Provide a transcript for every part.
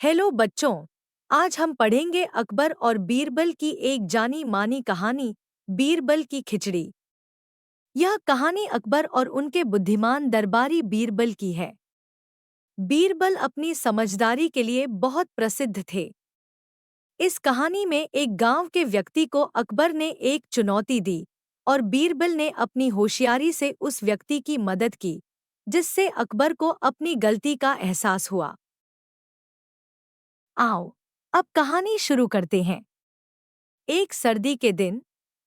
Hello बच्चों, आज हम पढ़ेंगे अकबर और बीरबल की एक जानी मानी कहानी, बीरबल की खिचड़ी। यह कहानी अकबर और उनके बुद्धिमान दरबारी बीरबल की है। बीरबल अपनी समझदारी के लिए बहुत प्रसिद्ध थे। इस कहानी में एक गांव के व्यक्ति को अकबर ने एक चुनौती दी और बीरबल ने अपनी होशियारी से उस व्यक्ति की मदद की, जिससे अकबर को अपनी गलती का एहसास हुआ। आओ, अब कहानी शुरू करते हैं। एक सर्दी के दिन,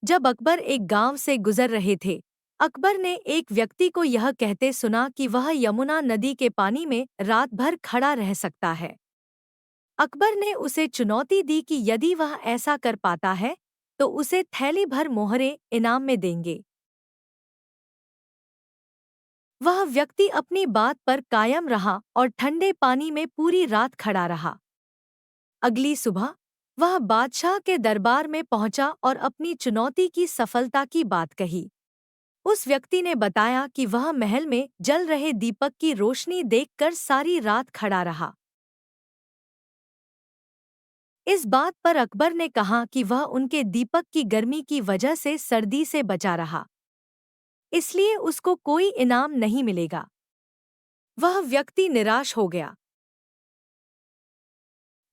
जब अकबर एक गांव से गुजर रहे थे, अकबर ने एक व्यक्ति को यह कहते सुना कि वह यमुना नदी के पानी में रात भर खड़ा रह सकता है। अकबर ने उसे चुनौती दी कि यदि वह ऐसा कर पाता है, तो उसे थैली भर मोहरे इनाम में देंगे। वह व्यक्ति अपनी बात पर कायम रहा और ठंडे पानी में पूरी रात खड़ा रहा। अगली सुबह वह बादशाह के दरबार में पहुंचा और अपनी चुनौती की सफलता की बात कही। उस व्यक्ति ने बताया कि वह महल में जल रहे दीपक की रोशनी देखकर सारी रात खड़ा रहा। इस बात पर अकबर ने कहा कि वह उनके दीपक की गर्मी की वजह से सर्दी से बचा रहा, इसलिए उसको कोई इनाम नहीं मिलेगा। वह व्यक्ति निराश हो गया।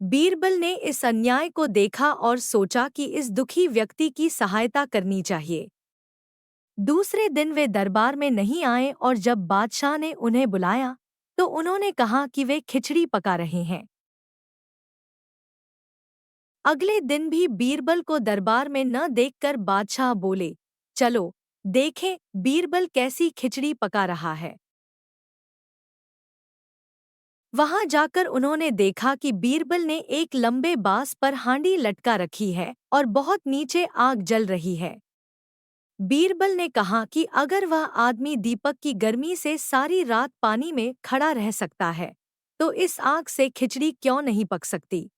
बीरबल ने इस अन्याय को देखा और सोचा कि इस दुखी व्यक्ति की सहायता करनी चाहिए। दूसरे दिन वे दरबार में नहीं आए और जब बादशाह ने उन्हें बुलाया, तो उन्होंने कहा कि वे खिचड़ी पका रहे हैं। अगले दिन भी बीरबल को दरबार में न देखकर बादशाह बोले, चलो देखें बीरबल कैसी खिचड़ी पका रहा है। वहां जाकर उन्होंने देखा कि बीरबल ने एक लंबे बांस पर हांडी लटका रखी है और बहुत नीचे आग जल रही है। बीरबल ने कहा कि अगर वह आदमी दीपक की गर्मी से सारी रात पानी में खड़ा रह सकता है, तो इस आग से खिचड़ी क्यों नहीं पक सकती।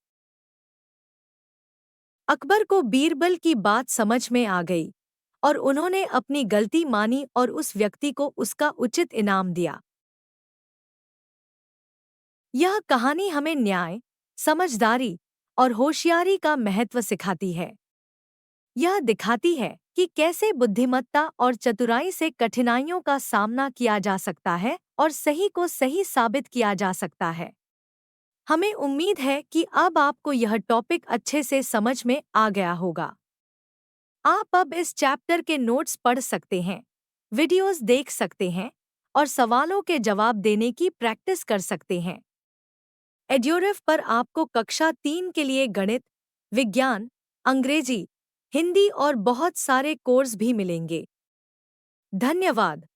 अकबर को बीरबल की बात समझ में आ गई और उन्होंने अपनी गलती मानी और उस व्यक्ति को उसका उचित इनाम दिया। यह कहानी हमें न्याय, समझदारी और होशियारी का महत्व सिखाती है। यह दिखाती है कि कैसे बुद्धिमत्ता और चतुराई से कठिनाइयों का सामना किया जा सकता है और सही को सही साबित किया जा सकता है। हमें उम्मीद है कि अब आपको यह टॉपिक अच्छे से समझ में आ गया होगा। आप अब इस चैप्टर के नोट्स पढ़ सकते हैं, वीडियोस देख सकते हैं और सवालों के जवाब देने की प्रैक्टिस कर सकते हैं। एड्योरेफ पर आपको कक्षा 3 के लिए गणित, विज्ञान, अंग्रेजी, हिंदी और बहुत सारे कोर्स भी मिलेंगे। धन्यवाद।